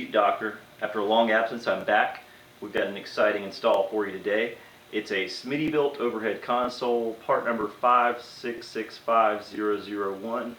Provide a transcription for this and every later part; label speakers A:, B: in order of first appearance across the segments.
A: Sheep Doctor. After a long absence, I'm back. We've got an exciting install for you today. It's a smittybilt overhead console, part number 5665001.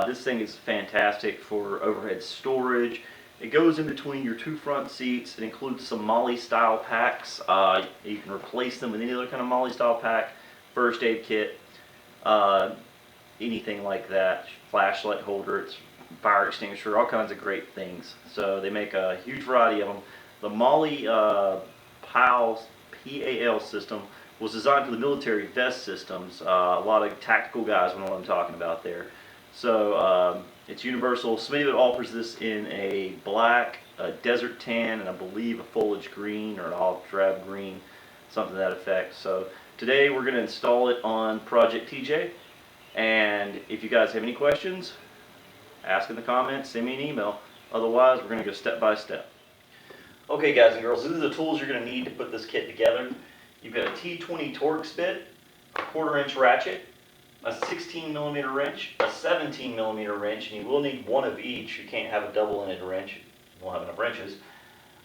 A: This thing is fantastic for overhead storage. It goes in between your two front seats. It includes some MOLLE style packs. You can replace them with any other kind of MOLLE style pack, first aid kit, anything like that. Flashlight holder, it's fire extinguisher, all kinds of great things. So they make a huge variety of them. The MOLLE PAL system was designed for the military vest systems. A lot of tactical guys know what I'm talking about there. So it's universal. Smittybilt offers this in a black, a desert tan, and I believe a foliage green or an olive drab green, something to that effect. So today we're going to install it on Project TJ. And if you guys have any questions, ask in the comments, send me an email. Otherwise, we're going to go step by step. Okay, guys and girls, these are the tools you're going to need to put this kit together. You've got a T20 Torx bit, a 1/4 inch ratchet, a 16mm wrench, a 17mm wrench, and you will need one of each. You can't have a double-ended wrench. You won't have enough wrenches.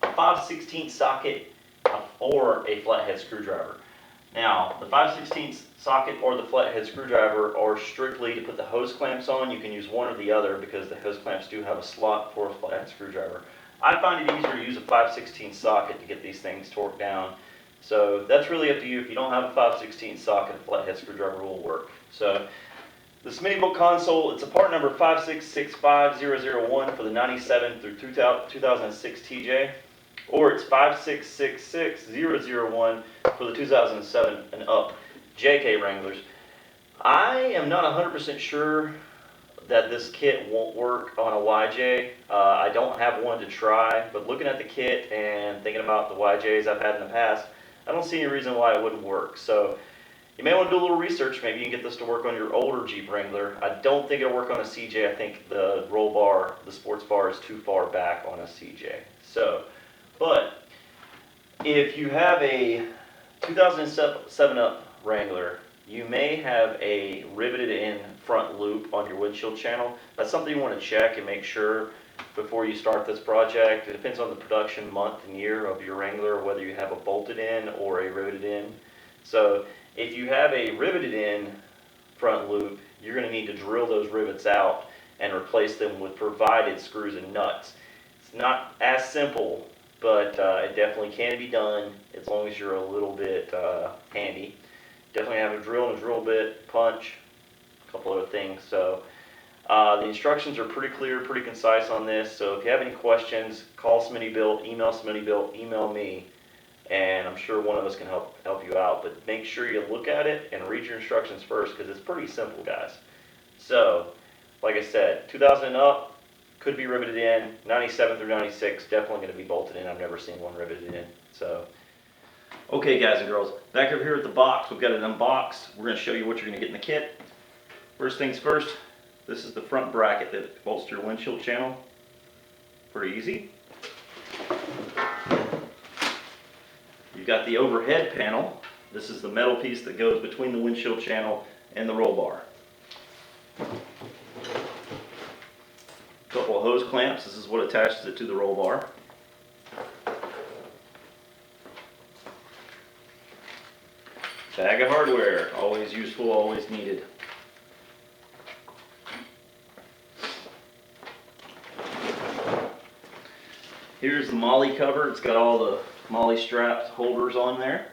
A: A 5/16 socket or a flathead screwdriver. Now, the 5/16 socket or the flathead screwdriver are strictly to put the hose clamps on. You can use one or the other because the hose clamps do have a slot for a flathead screwdriver. I find it easier to use a 5/16 socket to get these things torqued down. So that's really up to you. If you don't have a 5/16 socket, a flathead screwdriver will work. So the smittybilt console, it's a part number 5665001 for the 97 through 2006 TJ, or it's 5666001 for the 2007 and up JK Wranglers. I am not 100% sure that this kit won't work on a YJ. I don't have one to try, but looking at the kit and thinking about the YJs I've had in the past, I don't see any reason why it wouldn't work. So you may want to do a little research. Maybe you can get this to work on your older Jeep Wrangler. I don't think it'll work on a CJ. I think the roll bar, the sports bar, is too far back on a CJ. So, but if you have a 2007 up Wrangler, you may have a riveted in front loop on your windshield channel. That's something you want to check and make sure before you start this project. It depends on the production month and year of your Wrangler, whether you have a bolted in or a riveted in. So if you have a riveted in front loop, you're going to need to drill those rivets out and replace them with provided screws and nuts. It's not as simple, but it definitely can be done as long as you're a little bit handy. Definitely have a drill and a drill bit, punch, a couple other things. So the instructions are pretty clear, pretty concise on this. So if you have any questions, call smittybilt, email me, and I'm sure one of us can help you out. But make sure you look at it and read your instructions first, because it's pretty simple, guys. So, like I said, 2000 and up, could be riveted in. 97 through 96, definitely going to be bolted in. I've never seen one riveted in. So, okay, guys and girls, back over here at the box, we've got it unboxed. We're going to show you what you're going to get in the kit. First things first, this is the front bracket that bolts to your windshield channel. Pretty easy. You've got the overhead panel. This is the metal piece that goes between the windshield channel and the roll bar. A couple of hose clamps. This is what attaches it to the roll bar. Bag of hardware, always useful, always needed. Here's the MOLLE cover. It's got all the MOLLE straps, holders on there.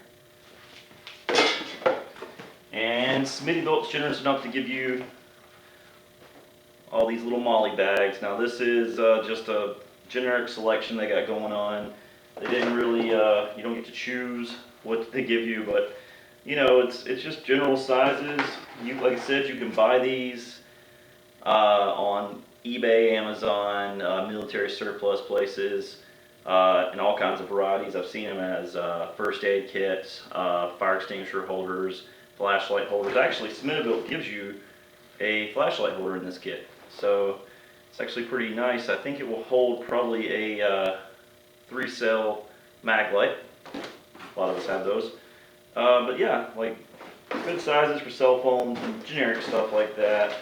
A: And smittybilt's generous enough to give you all these little MOLLE bags. Now this is just a generic selection they got going on. They didn't really, you don't get to choose what they give you, but you know, it's just general sizes. Like I said, you can buy these on eBay, Amazon, military surplus places, in all kinds of varieties. I've seen them as first aid kits, fire extinguisher holders, flashlight holders. Actually, Smittybilt gives you a flashlight holder in this kit, so it's actually pretty nice. I think it will hold probably a 3-cell mag light. A lot of us have those. But yeah, like good sizes for cell phones and generic stuff like that.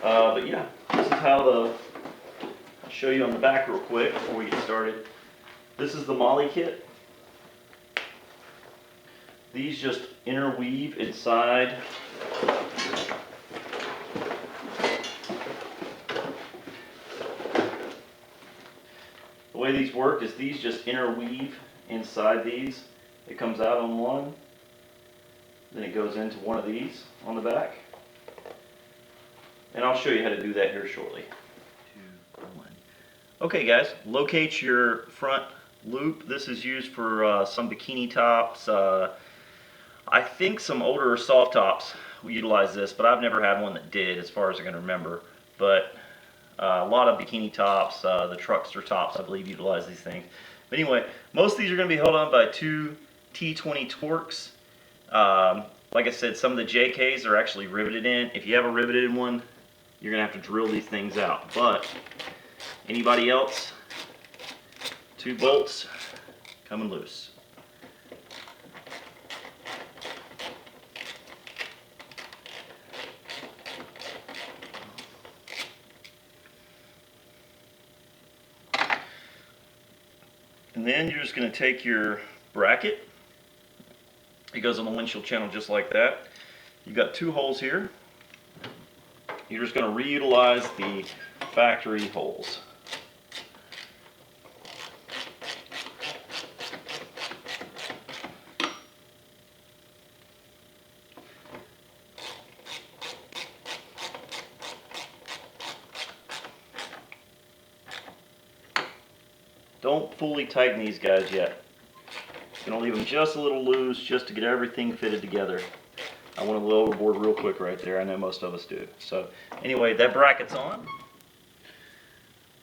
A: But yeah, this is how show you on the back real quick before we get started. This is the MOLLE kit. These just interweave inside the way these work is these just interweave inside these. It comes out on one, then it goes into one of these on the back. And I'll show you how to do that here shortly. 2, 1. Okay guys, locate your front loop. This is used for some bikini tops. I think some older soft tops will utilize this, but I've never had one that did as far as I can remember. But a lot of bikini tops, the truckster tops, I believe, utilize these things. But anyway, most of these are going to be held on by 2 T20 Torques. Like I said, some of the JKs are actually riveted in. If you have a riveted one, you're going to have to drill these things out. But anybody else, 2 bolts coming loose. And then you're just going to take your bracket. It goes on the windshield channel just like that. You've got 2 holes here. You're just going to reutilize the factory holes. Don't fully tighten these guys yet. I'm going to leave them just a little loose just to get everything fitted together. I went a little overboard real quick right there. I know most of us do. So anyway, that bracket's on.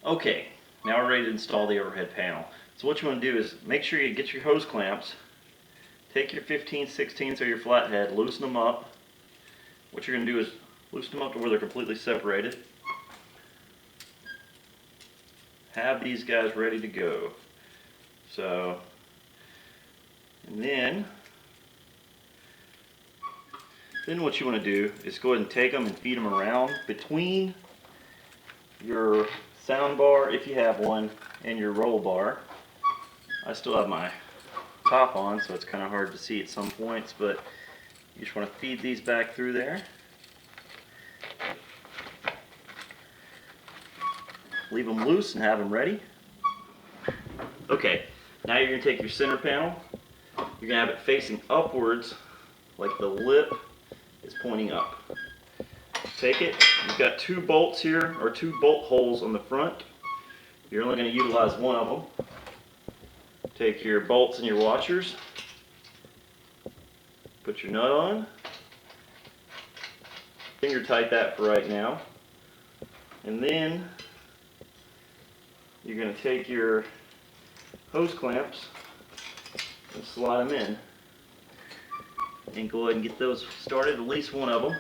A: Okay, now we're ready to install the overhead panel. So what you want to do is make sure you get your hose clamps. Take your 15/16 or your flathead, loosen them up. What you're going to do is loosen them up to where they're completely separated. Have these guys ready to go. So, and then what you want to do is go ahead and take them and feed them around between your sound bar, if you have one, and your roll bar. I still have my top on, so it's kind of hard to see at some points, but you just want to feed these back through there. Leave them loose and have them ready. Okay, now you're going to take your center panel. You're going to have it facing upwards, like the lip is pointing up. Take it. You've got 2 bolts here, or 2 bolt holes on the front. You're only going to utilize one of them. Take your bolts and your washers. Put your nut on. Finger tight that for right now. And then you're going to take your hose clamps and slide them in. And go ahead and get those started, at least one of them.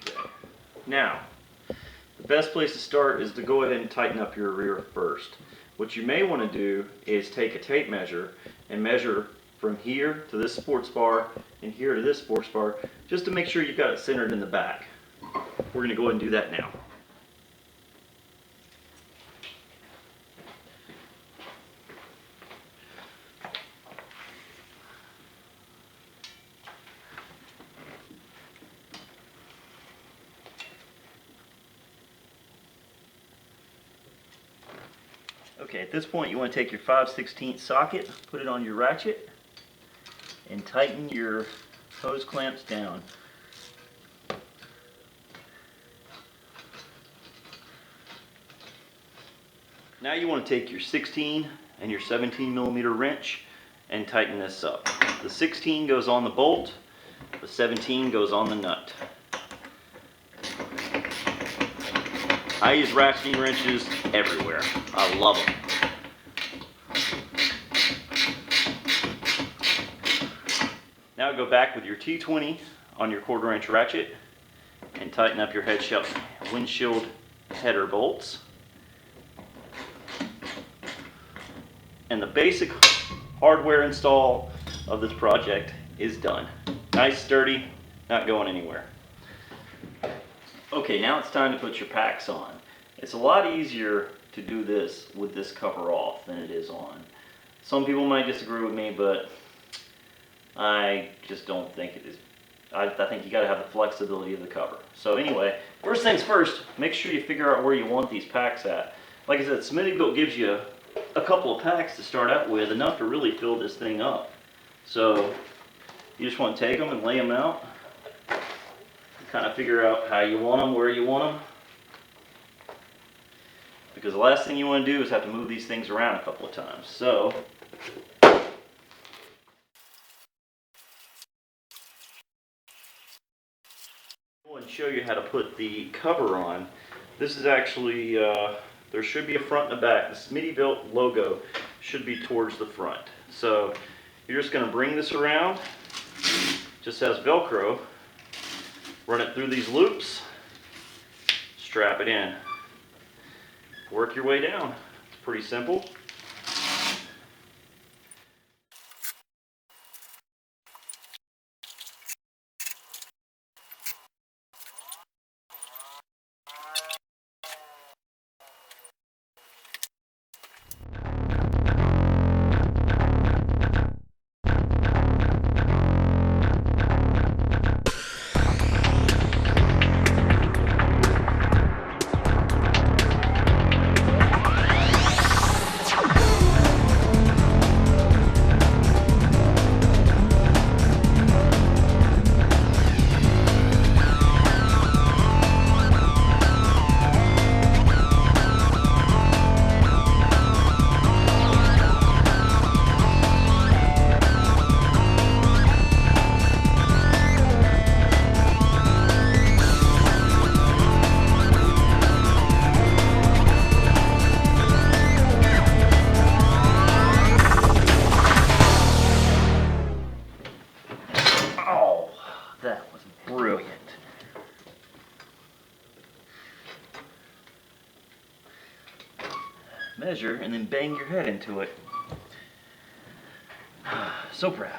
A: Okay. Now, the best place to start is to go ahead and tighten up your rear first. What you may want to do is take a tape measure and measure from here to this sports bar and here to this sports bar, just to make sure you've got it centered in the back. We're going to go ahead and do that now. Okay, at this point you want to take your 5/16 socket, put it on your ratchet, and tighten your hose clamps down. Now you want to take your 16 and your 17mm wrench and tighten this up. The 16 goes on the bolt, the 17 goes on the nut. I use ratcheting wrenches everywhere. I love them. Now go back with your T20 on your 1/4 inch ratchet and tighten up your windshield header bolts. And the basic hardware install of this project is done. Nice, sturdy, not going anywhere. Okay, now it's time to put your packs on. It's a lot easier to do this with this cover off than it is on. Some people might disagree with me, but I just don't think it is. I think you gotta have the flexibility of the cover. So anyway, first things first, make sure you figure out where you want these packs at. Like I said, Smittybilt gives you a couple of packs to start out with, enough to really fill this thing up. So you just want to take them and lay them out, kind of figure out how you want them, where you want them. Because the last thing you want to do is have to move these things around a couple of times. So and show you how to put the cover on. This is actually, there should be a front and a back. The smittybilt logo should be towards the front. So you're just going to bring this around, just has Velcro, run it through these loops, strap it in. Work your way down. It's pretty simple. Oh, that was brilliant. Measure and then bang your head into it. So proud.